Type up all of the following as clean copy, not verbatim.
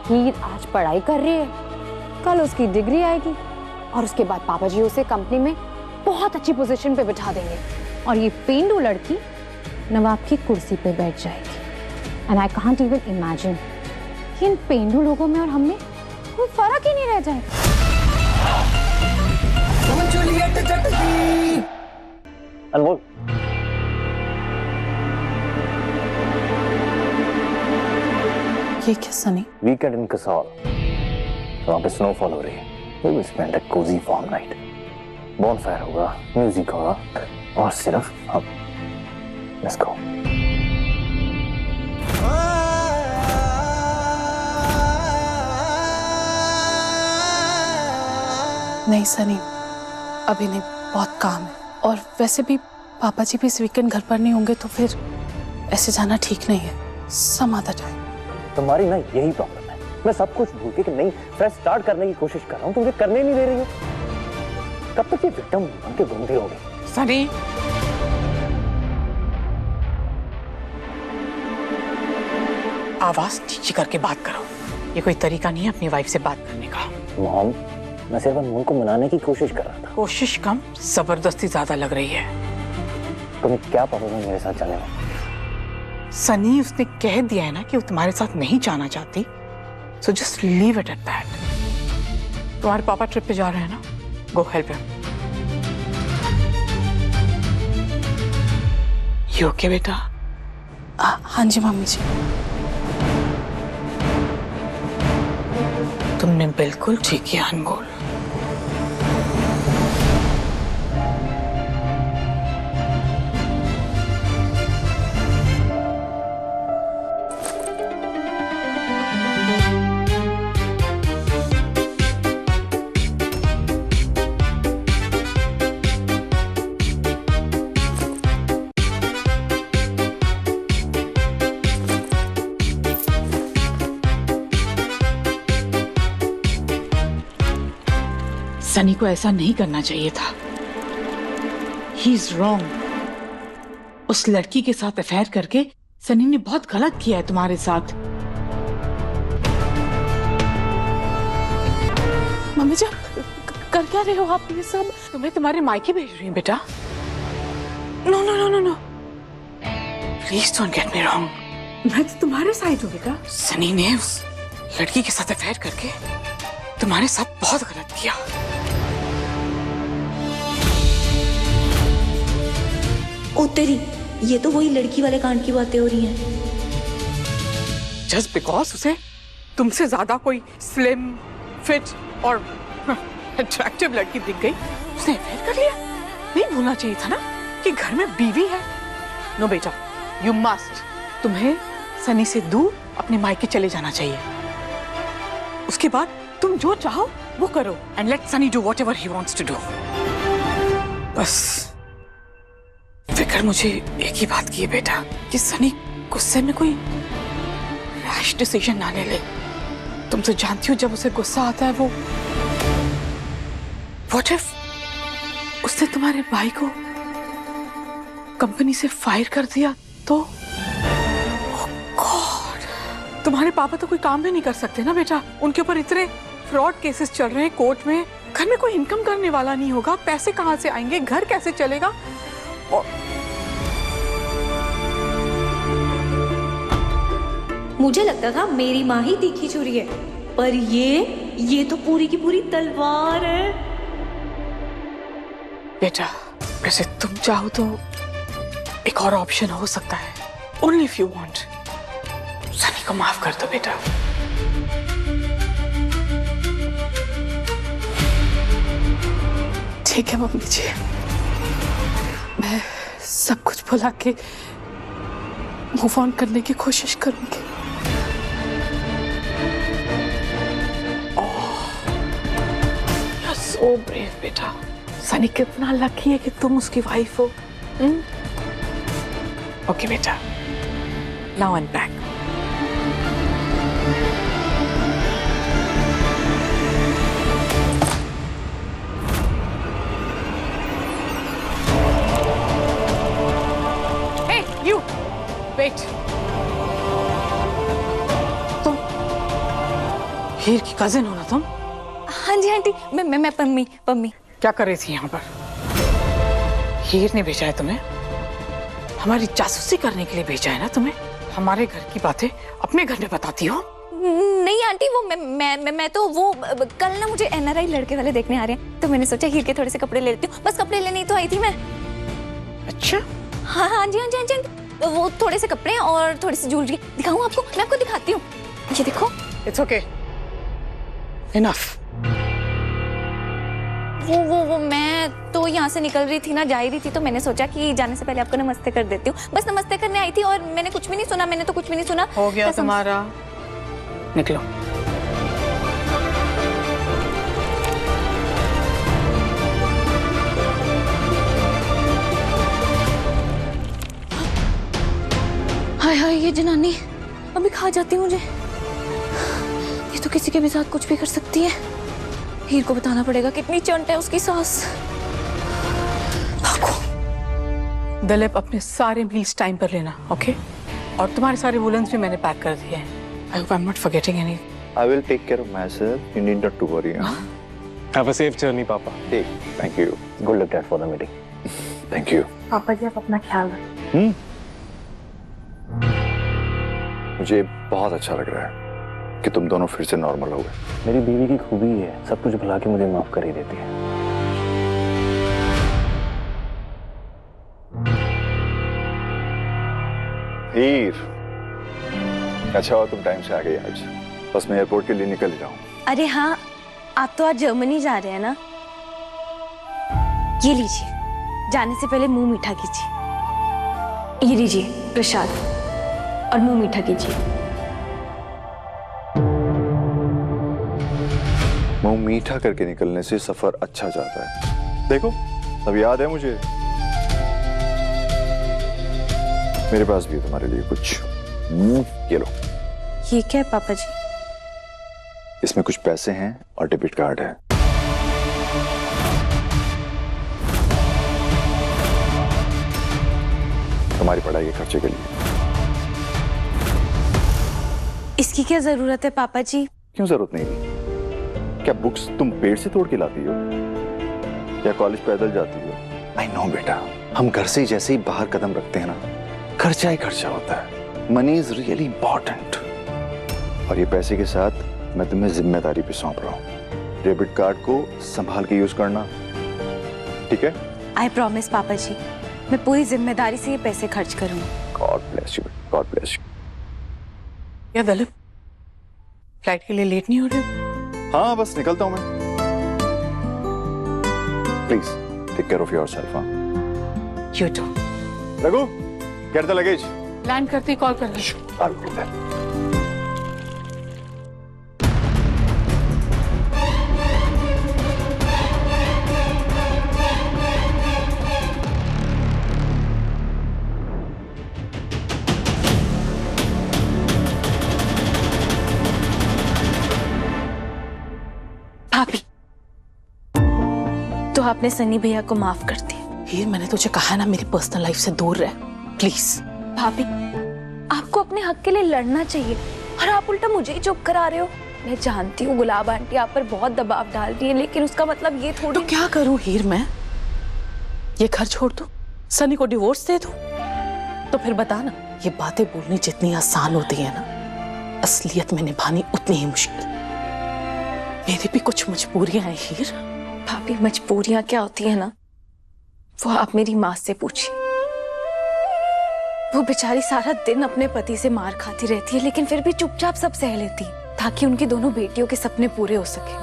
कि आज पढ़ाई कर रही है, कल उसकी डिग्री आएगी और उसके बाद पापा जी उसे कंपनी में बहुत अच्छी पोजीशन पे बिठा देंगे और ये पेंडू लड़की नवाब की कुर्सी पे बैठ जाएगी। And I can't even imagine कि इन पेंडू लोगों में और हम में कोई फर्क ही नहीं रह जाए। अनमोल, ये क्या सनी? वीकेंड इन कसौल, वहाँ पे स्नोफॉल हो रही है। We will spend a cozy farm night. Bonfire होगा, म्यूजिक होगा और सिर्फ हम। Let's go. नहीं सनी, अभी नहीं, बहुत काम है। और वैसे भी पापा जी भी इस वीकेंड घर पर नहीं होंगे तो फिर ऐसे जाना ठीक नहीं है। Some other time. तुम्हारी ना यही प्रॉब्लम है। मैं सब कुछ भूल के कि नहीं फ्रेश स्टार्ट करने की कोशिश कर रहा हूँ, तुम मुझे करने नहीं दे रही हो। कब तक ये विक्टिम बन के घूमती होगी? सनी, आवाज नीचे करके बात करो। ये कोई तरीका नहीं है अपनी वाइफ से बात करने का। मॉम, मैं सिर्फ अनमोल को मनाने की कोशिश कर रहा था। कोशिश कम, जबरदस्ती ज्यादा लग रही है। तुम्हें क्या प्रॉब्लम है मेरे साथ चलने में? सनी, उसने कह दिया है ना कि वो तुम्हारे साथ नहीं जाना चाहती, so just leave it at that. तुम्हारे पापा ट्रिप पे जा रहे हैं ना, गो हेल्प हिम। यू ओके बेटा? हाँ जी मम्मी जी। तुमने बिल्कुल ठीक किया अनमोल। सनी को ऐसा नहीं करना चाहिए था। He is wrong. उस लड़की के साथ अफेयर करके सनी ने बहुत गलत किया है तुम्हारे साथ। मम्मी जी, कर क्या रहे हो आप ये सब? तुम्हें तुम्हारे मायके भेज रही हूँ बेटा। No no no no no, please don't get me wrong. मैं तो तुम्हारे साइड हूँ बेटा। सनी ने उस लड़की के साथ अफेयर करके तुम्हारे साथ बहुत गलत किया। ओ तेरी, ये तो वही लड़की वाले कांड की बातें हो रही हैं। जस्ट बिकॉज उसे तुमसे ज्यादा कोई स्लिम, फिट और अट्रैक्टिव लड़की दिख गई, उसने अफेयर कर लिया। नहीं भूलना चाहिए था ना कि घर में बीवी है। नो बेटा, यू मस्ट, तुम्हें सनी से दूर अपने मायके चले जाना चाहिए। उसके बाद तुम जो चाहो वो करो and let Sunny do whatever he wants to do. बस फिक्र मुझे एक ही बात की है बेटा, कि सनी गुस्से में कोई रैश डिसीजन ना ले ले। तुम तो जानती हो जब उसे गुस्सा आता है वो व्हाट इफ उसने तुम्हारे भाई को कंपनी से फायर कर दिया तो? ओह गॉड, तुम्हारे पापा तो कोई काम भी नहीं कर सकते ना बेटा। उनके ऊपर इतने फ्रॉड केसेस चल रहे हैं कोर्ट में। घर में कोई इनकम करने वाला नहीं होगा, पैसे कहां से आएंगे, घर कैसे चलेगा? मुझे लगता था मेरी माँ ही तीखी छुरी है, पर ये तो पूरी की पूरी तलवार है। बेटा, वैसे तुम चाहो तो एक और ऑप्शन हो सकता है। Only if you want. Sunny को माफ कर दो बेटा। ठीक है मम्मी जी, मैं सब कुछ भुला के मूव ऑन करने की कोशिश करूंगी। सो ब्रेव बेटा। सनी कितना लकी है कि तुम उसकी वाइफ हो। ओके बेटा, नाउ अनपैक। Wait. हीर की कजिन हो ना तुम? हाँ जी आंटी, मैं पम्मी पम्मी। क्या कर रही थी यहाँ पर? हीर ने भेजा है तुम्हें? हमारी जासूसी करने के लिए भेजा है ना तुम्हें? हमारे घर की बातें अपने घर में बताती हो? नहीं आंटी, वो मैं तो वो कल ना मुझे NRI लड़के वाले देखने आ रहे हैं, तो मैंने सोचा हीर के थोड़े से कपड़े ले लेती हूँ। बस कपड़े लेने ही तो आई थी मैं। अच्छा, हाँ हाँ जी हाँ जी हाँ जी आंटी। वो थोड़े से कपड़े और थोड़ी सी ज्वेलरी दिखाऊं आपको? मैं आपको दिखाती हूँ, ये देखो। It's okay, enough. वो मैं तो यहाँ से निकल रही थी ना, जा ही रही थी, तो मैंने सोचा कि जाने से पहले आपको नमस्ते कर देती हूँ। बस नमस्ते करने आई थी और मैंने कुछ भी नहीं सुना, मैंने तो कुछ भी नहीं सुना। हो गया कसम। तुम्हारा, निकलो। हाय हाय, ये जनानी अभी खा जाती मुझे। ये तो किसी के भी साथ कुछ भी कर सकती है। हीर को बताना पड़ेगा कितनी चंट है उसकी सास। भागो। दिलीप, अपने सारे मील्स टाइम पर लेना, ओके? और तुम्हारे सारे वुलन्स भी मैंने पैक कर दिए हैं। I hope I am not forgetting any. I will take care of myself. You need not to worry. Huh? Have a safe journey, Papa. Hey, thank you. Good luck, Dad, for the meeting. Thank you. पापा जी, आप अपना ख्याल रखें। मुझे बहुत अच्छा लग रहा है कि तुम दोनों फिर से नॉर्मल हो गए। मेरी बीवी की खूबी है, सब कुछ भुला के मुझे माफ कर ही देती है। हीर, अच्छा हुआ तुम टाइम से आ गई आज। बस मैं एयरपोर्ट के लिए निकल ही रहा हूँ। अरे हाँ, आप तो आज जर्मनी जा रहे हैं ना? ये लीजिए, जाने से पहले मुंह मीठा कीजिए। ये लीजिए प्रसाद और मुंह मीठा कीजिए। मुंह मीठा करके निकलने से सफर अच्छा जाता है। देखो, अब याद है मुझे। मेरे पास भी है तुम्हारे लिए कुछ। ये लो। ये क्या है पापा जी? इसमें कुछ पैसे हैं और डेबिट कार्ड है। तुम्हारी पढ़ाई के खर्चे के लिए। इसकी क्या जरूरत है पापा जी? क्यों जरूरत नहीं थी? क्या बुक्स तुम पेड़ से तोड़ के लाती हो या कॉलेज पैदल जाती हो? आई नो बेटा, हम घर से जैसे ही बाहर कदम रखते हैं ना, खर्चा ही खर्चा होता है। Money is really important. और ये पैसे के साथ मैं तुम्हें जिम्मेदारी भी सौंप रहा हूँ। डेबिट कार्ड को संभाल के यूज करना, ठीक है? आई प्रॉमिस पापा जी, मैं पूरी जिम्मेदारी से ये पैसे खर्च करूंगी। God bless you, God bless you. क्या दिलीप, फ्लाइट के लिए लेट नहीं हो रहे? हाँ, बस निकलता हूँ मैं। Please take care of yourself. हाँ, you too. Raghu, get the luggage. Land करते ही कॉल कर रही। भाभी, तो आपने सनी भैया को माफ कर दिया। हीर, मैंने तुझे कहा ना मेरी पर्सनल लाइफ से दूर रह, प्लीज। भाभी, आपको अपने हक के लिए लड़ना चाहिए और आप उल्टा मुझे ही चुप करा रहे हो। मैं जानती हूँ गुलाब आंटी आप पर बहुत दबाव डाल रही है, लेकिन उसका मतलब ये थोड़ी। तो क्या करूं हीर मैं? ये घर छोड़ दूं? सनी को डिवोर्स दे दूं? तो फिर बता ना, ये बातें बोलनी जितनी आसान होती है ना, असलियत में निभानी उतनी ही मुश्किल। मेरी भी कुछ मजबूरियां हैं हीर। भाभी, मजबूरियां क्या होती है ना, वो आप मेरी माँ से पूछिए। वो बेचारी सारा दिन अपने पति से मार खाती रहती है, लेकिन फिर भी चुपचाप सब सह लेती है ताकि उनकी दोनों बेटियों के सपने पूरे हो सके,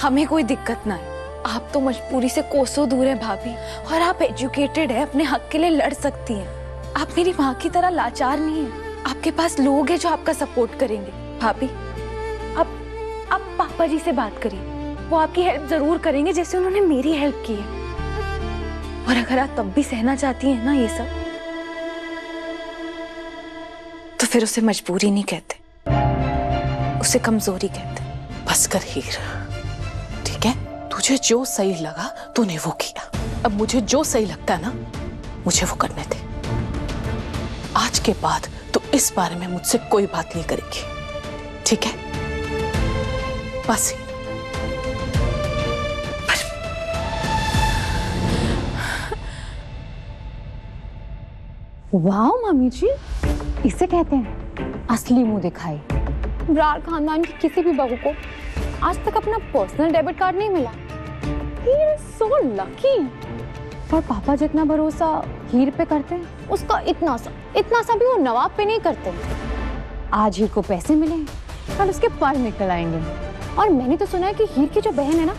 हमें कोई दिक्कत ना है। आप तो मजबूरी से कोसों दूर है भाभी, और आप एजुकेटेड है, अपने हक के लिए लड़ सकती हैं। आप मेरी माँ की तरह लाचार नहीं है, आपके पास लोग हैं जो आपका सपोर्ट करेंगे। भाभी, आप पापा जी से बात करिए, वो आपकी हेल्प जरूर करेंगे जैसे उन्होंने मेरी हेल्प की है। और अगर आप तब भी सहना चाहती हैं ना ये सब, तो फिर उसे मजबूरी नहीं कहते, उसे कमजोरी कहते। बस कर हीर, ठीक है? तुझे जो सही लगा तूने वो किया, अब मुझे जो सही लगता है ना, मुझे वो करने दे। आज के बाद तो इस बारे में मुझसे कोई बात नहीं करेगी, ठीक है? बस वाह मम्मी जी, इसे कहते हैं असली मुंह दिखाई। ब्रार खानदान की किसी भी बहू को आज तक अपना पर्सनल डेबिट कार्ड नहीं मिला। He is so lucky. और पापा जितना भरोसा हीर पे करते हैं, उसका इतना सा भी वो नवाब पे नहीं करते। आज हीर को पैसे मिले, कल उसके पर निकल आएंगे। और मैंने तो सुना है कि हीर की जो बहन है ना,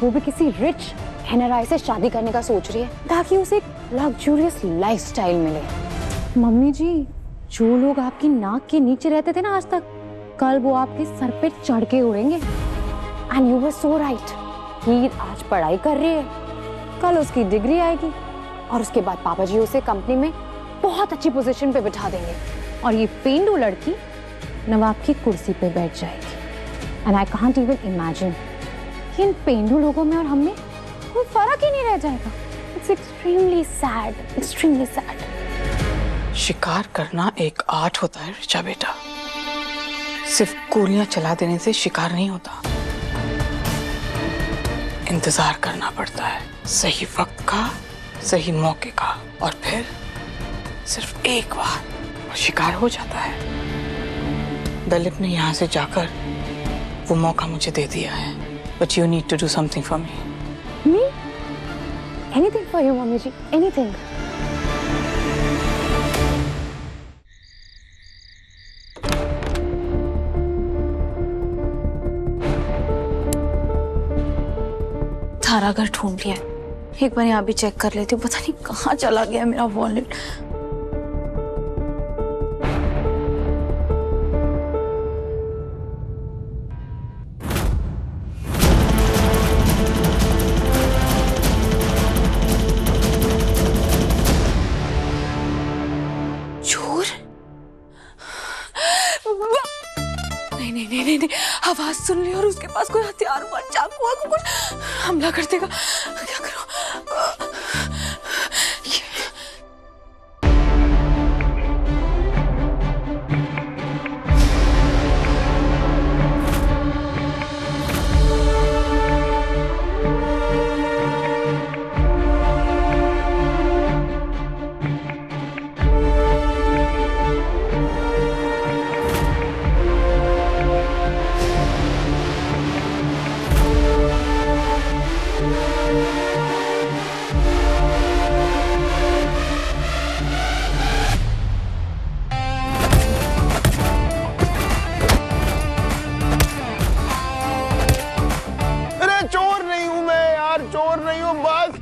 वो भी किसी रिच एनआरआई से शादी करने का सोच रही है, ताकि उसे एक लग्जूरियस लाइफस्टाइल मिले। मम्मी जी, जो लोग आपकी नाक के नीचे रहते थे ना आज तक, कल वो आपके सर पे चढ़ के उड़ेंगे। And you were so right. Heer आज पढ़ाई कर रही है, कल उसकी डिग्री आएगी और उसके बाद पापा जी उसे कंपनी में बहुत अच्छी पोजीशन पे बिठा देंगे। और ये पेंडू लड़की नवाब की कुर्सी पे बैठ जाएगी। And I can't even imagine कि इन पेंडू लोगों में और हम में कोई फर्क ही नहीं रह जाएगा। It's extremely sad, extremely sad. शिकार करना एक आर्ट होता है ऋचा बेटा। सिर्फ गोलियां चला देने से शिकार नहीं होता, इंतजार करना पड़ता है सही वक्त का, सही मौके का, और फिर सिर्फ एक बार शिकार हो जाता है। दलीप ने यहाँ से जाकर वो मौका मुझे दे दिया है, but you need to do something for me. Me? Anything for you mummy ji, anything. सारा घर ढूंढ लिया है, एक बार यहाँ भी चेक कर लेती हूँ। पता नहीं कहाँ चला गया मेरा वॉलेट। चोर? नहीं, आवाज सुन ली और उसके पास कोई हथियार हुआ, चाकू हुआ, कुछ हमला कर देगा। क्या करूं? चोर नहीं हूं मैं यार, चोर नहीं हूं, बस